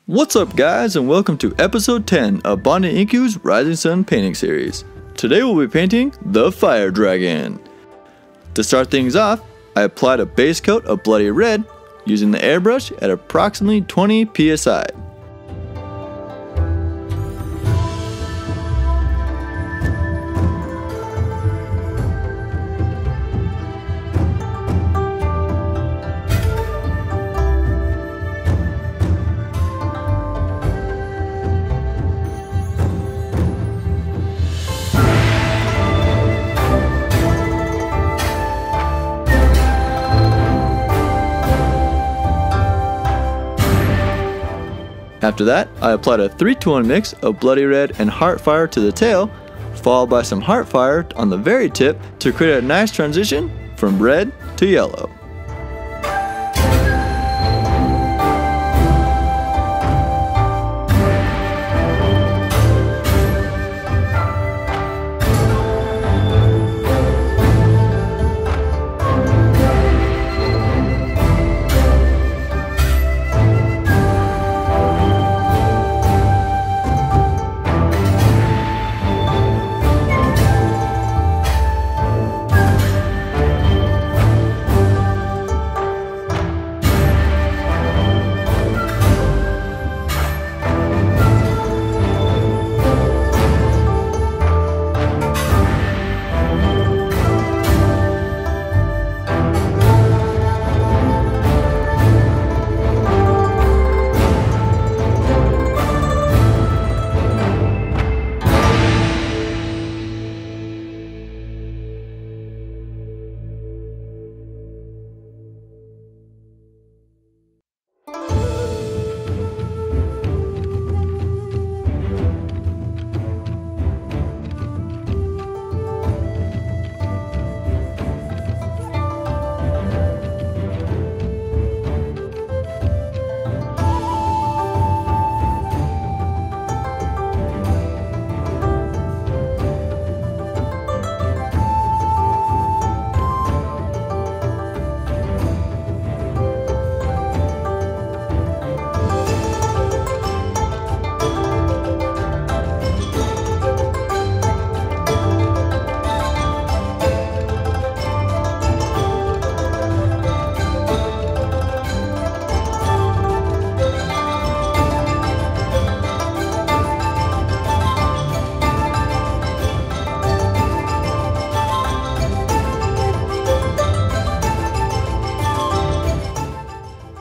What's up guys, and welcome to episode 10 of Banda Inku's Rising Sun painting series. Today we'll be painting the Fire Dragon. To start things off, I applied a base coat of bloody red using the airbrush at approximately 20 psi. After that, I applied a 3-to-1 mix of bloody red and Heartfire to the tail, followed by some Heartfire on the very tip to create a nice transition from red to yellow.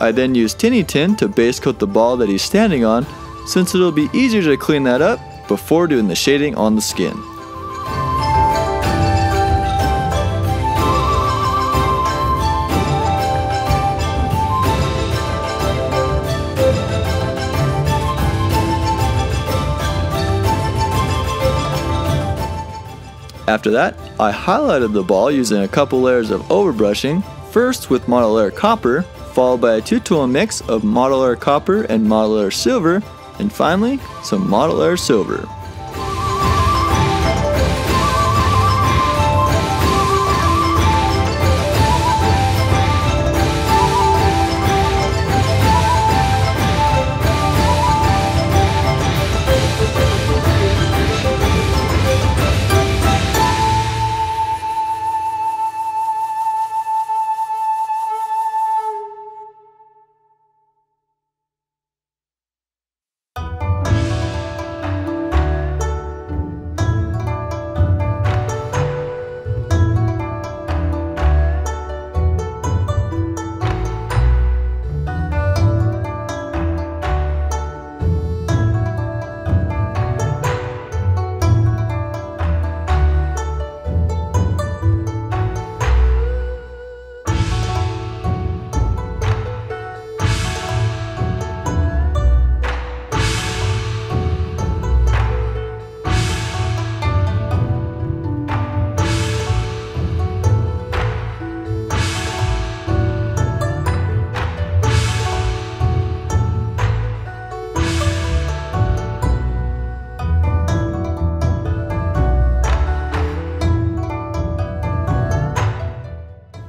I then use Tinny Tin to base coat the ball that he's standing on, since it'll be easier to clean that up before doing the shading on the skin. After that, I highlighted the ball using a couple layers of overbrushing, first with Model Air Copper, followed by a 2-to-1 mix of Model Air Copper and Model Air Silver, and finally, some Model Air Silver.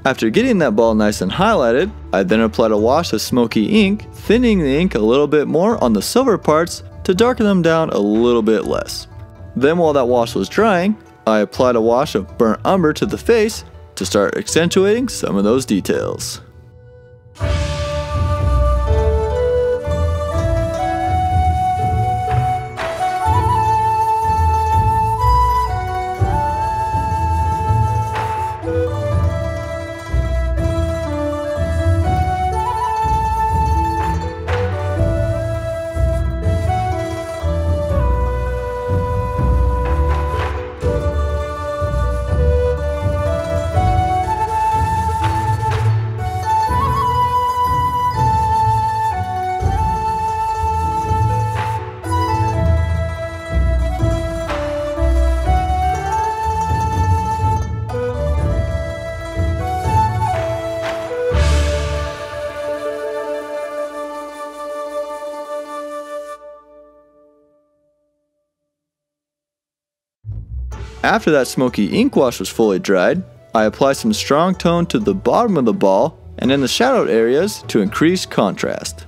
After getting that ball nice and highlighted, I then applied a wash of Smokey Ink thinning the ink a little bit more on the silver parts to darken them down a little bit less. Then while that wash was drying, I applied a wash of burnt umber to the face to start accentuating some of those details. After that smoky ink wash was fully dried, I applied some strong tone to the bottom of the ball and in the shadowed areas to increase contrast.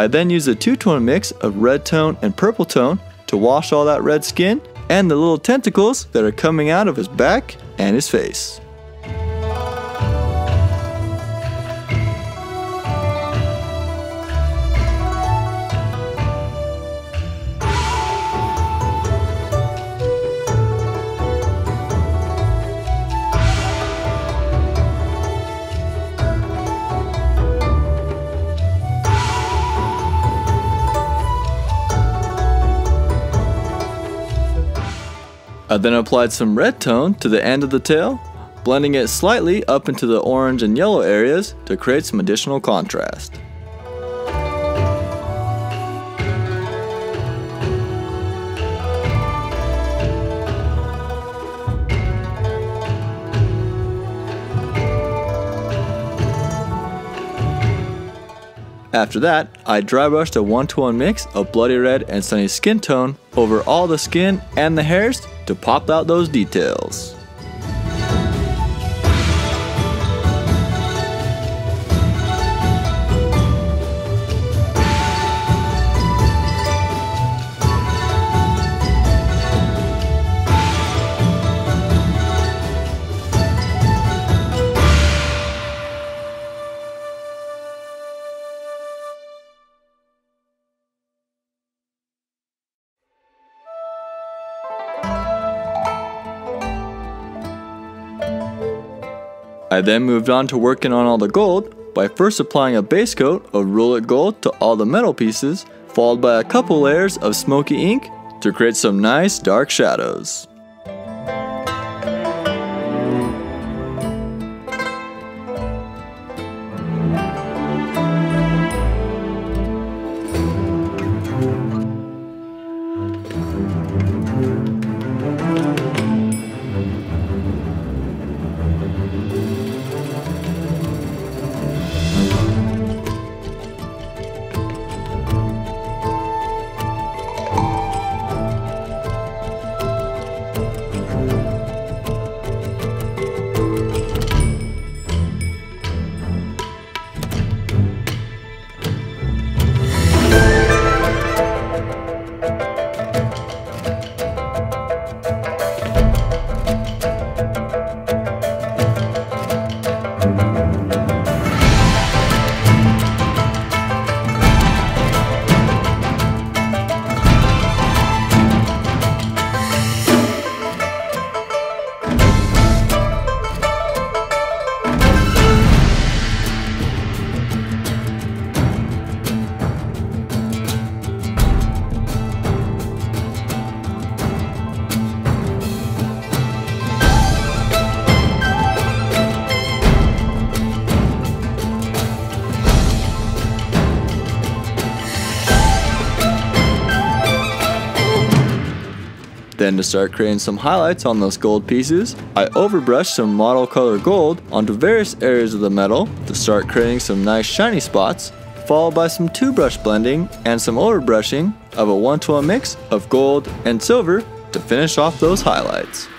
I then used a two-tone mix of red tone and purple tone to wash all that red skin and the little tentacles that are coming out of his back and his face. I then applied some red tone to the end of the tail, blending it slightly up into the orange and yellow areas to create some additional contrast. After that, I dry brushed a 1-to-1 mix of bloody red and sunny skin tone over all the skin and the hairs to pop out those details. I then moved on to working on all the gold by first applying a base coat of Rhulic Gold to all the metal pieces, followed by a couple layers of Smokey Ink to create some nice dark shadows. Then to start creating some highlights on those gold pieces, I overbrushed some model color gold onto various areas of the metal to start creating some nice shiny spots, followed by some 2-brush blending and some overbrushing of a 1-to-1 mix of gold and silver to finish off those highlights.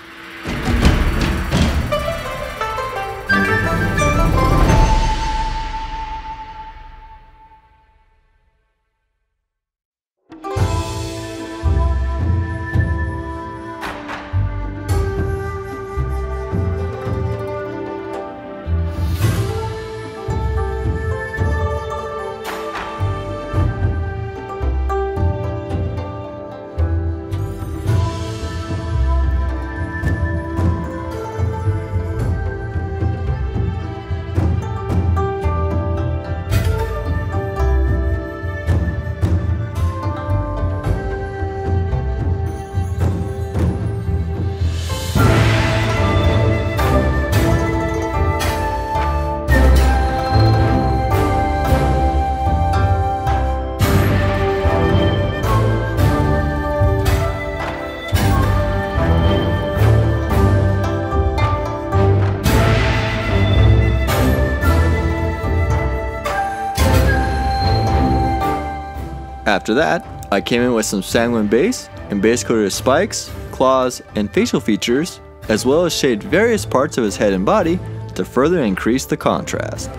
After that, I came in with some Sanguine Base and base coated his spikes, claws, and facial features, as well as shaded various parts of his head and body to further increase the contrast.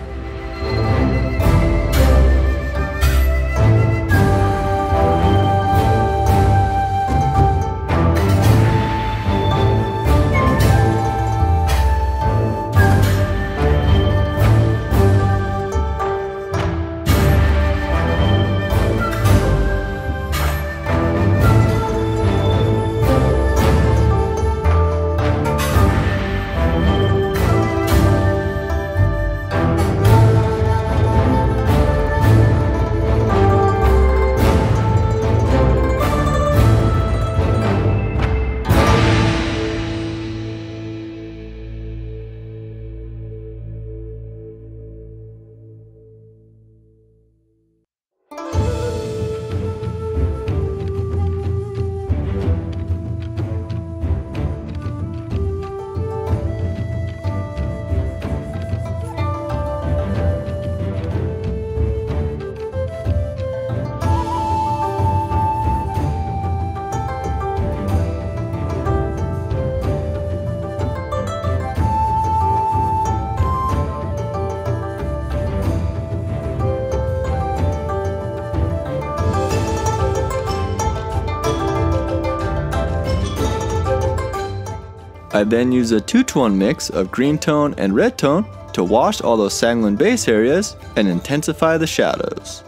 I then use a 2-to-1 mix of green tone and red tone to wash all those sanguine base areas and intensify the shadows.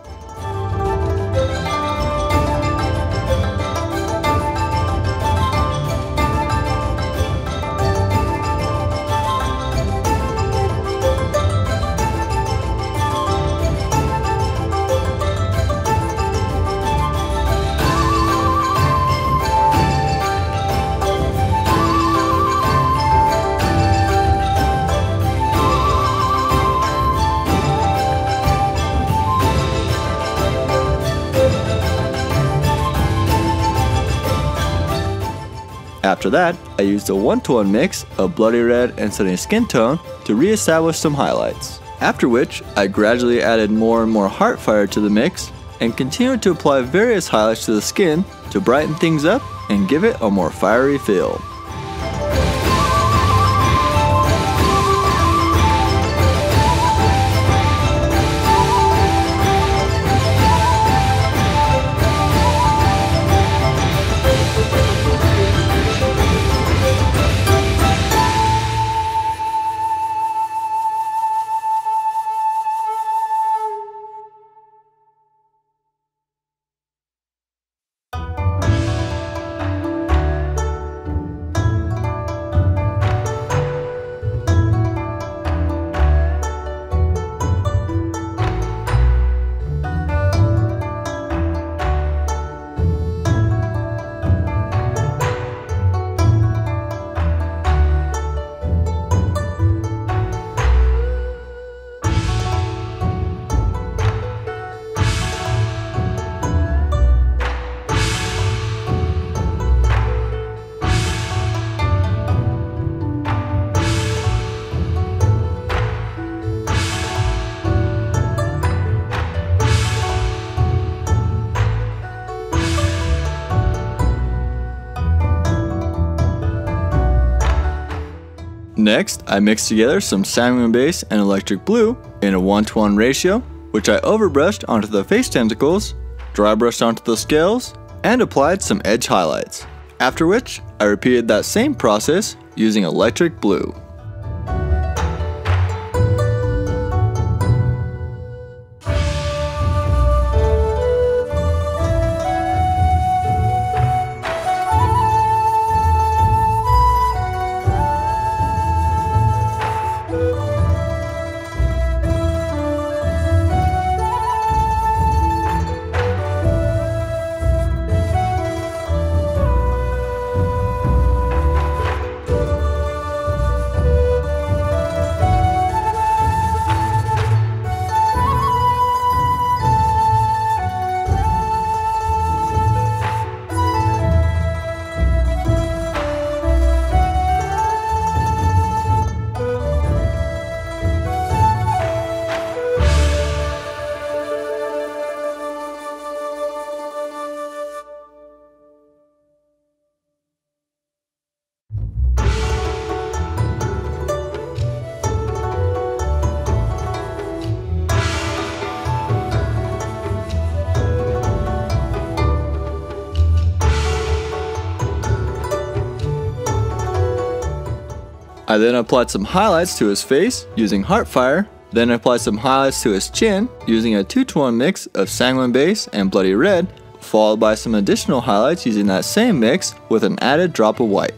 After that, I used a 1-to-1 mix of bloody red and sunny skin tone to re-establish some highlights. After which, I gradually added more and more Heartfire to the mix and continued to apply various highlights to the skin to brighten things up and give it a more fiery feel. Next, I mixed together some Sanguine Base and Electric Blue in a 1:1 ratio, which I overbrushed onto the face tentacles, dry brushed onto the scales, and applied some edge highlights. After which, I repeated that same process using Electric Blue. I then applied some highlights to his face using Heartfire, then applied some highlights to his chin using a 2:1 mix of Sanguine Base and Bloody Red, followed by some additional highlights using that same mix with an added drop of white.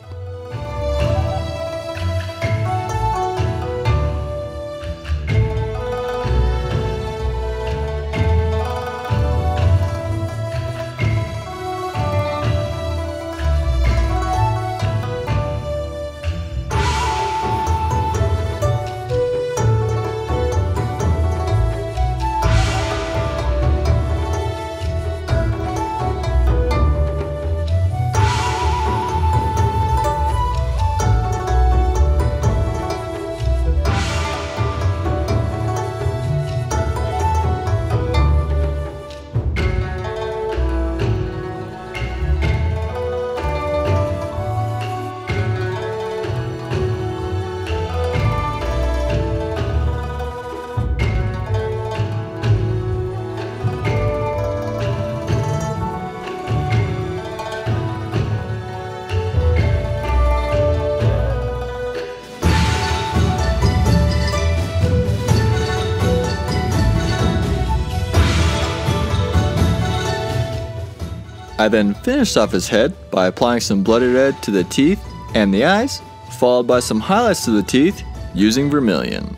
I then finished off his head by applying some Bloody Red to the teeth and the eyes, followed by some highlights to the teeth using Vermillion.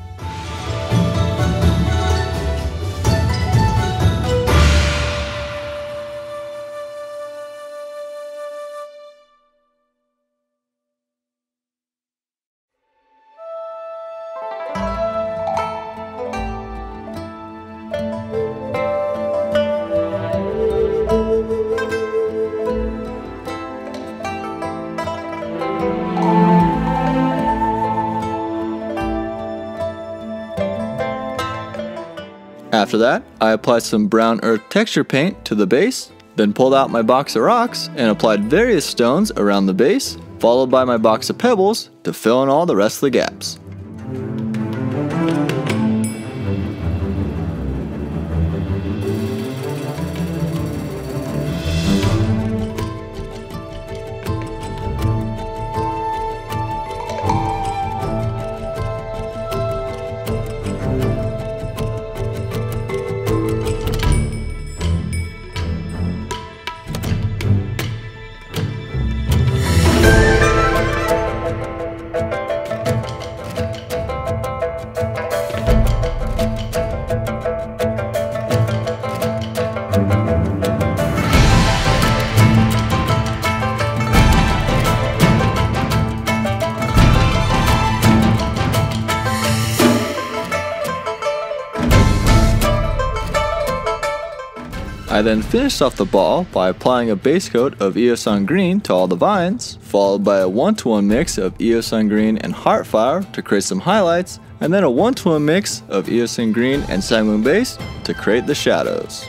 After that, I applied some brown earth texture paint to the base, then pulled out my box of rocks and applied various stones around the base, followed by my box of pebbles to fill in all the rest of the gaps. I then finished off the ball by applying a base coat of Iosan Green to all the vines, followed by a 1:1 mix of Iosan Green and Heartfire to create some highlights, and then a 1:1 mix of Iosan Green and Sanguine Base to create the shadows.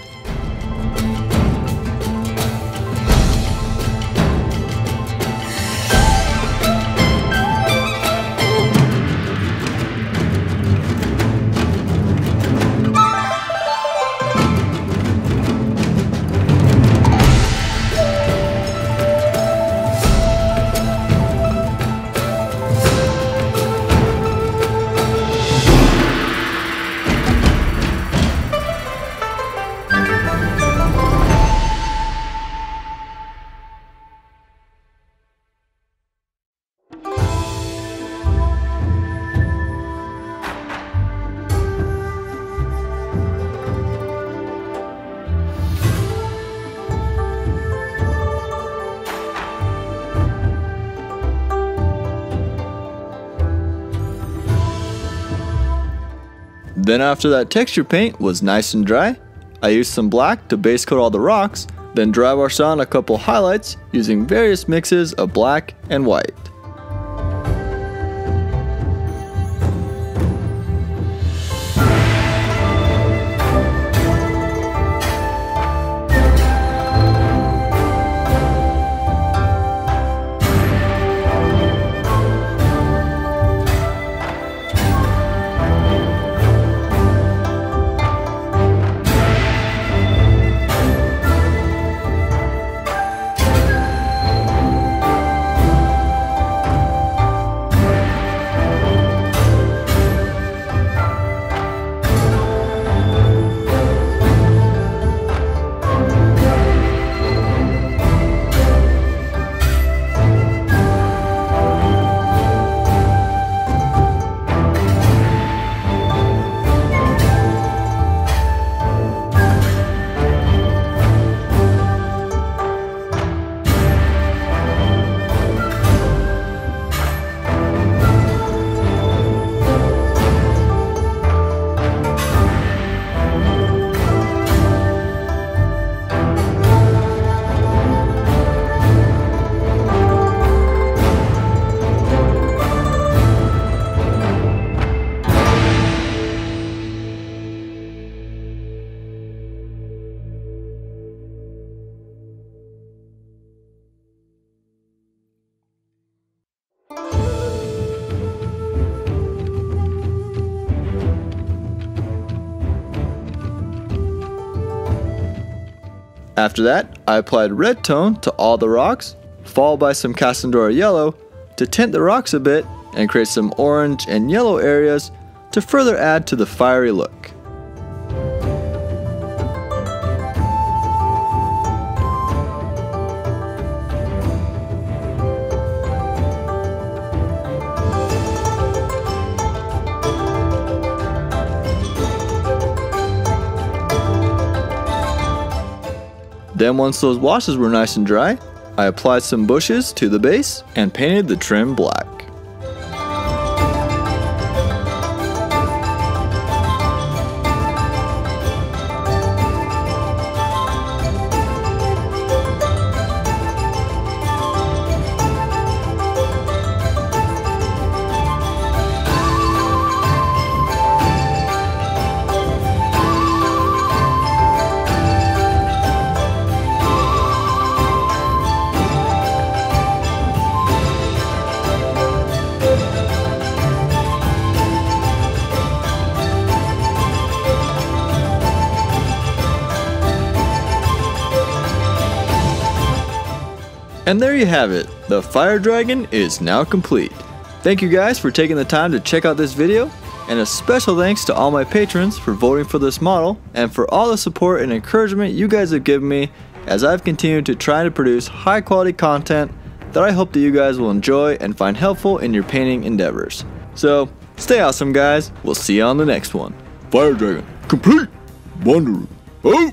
Then after that texture paint was nice and dry, I used some black to base coat all the rocks, then dry washed on a couple highlights using various mixes of black and white. After that, I applied red tone to all the rocks, followed by some Casandora Yellow to tint the rocks a bit and create some orange and yellow areas to further add to the fiery look. Then once those washes were nice and dry, I applied some bushes to the base and painted the trim black. And there you have it, the fire dragon is now complete. Thank you guys for taking the time to check out this video, and a special thanks to all my patrons for voting for this model and for all the support and encouragement you guys have given me as I've continued to try to produce high quality content that I hope that you guys will enjoy and find helpful in your painting endeavors. So stay awesome guys, we'll see you on the next one. Fire dragon complete. Wonderful. Oh!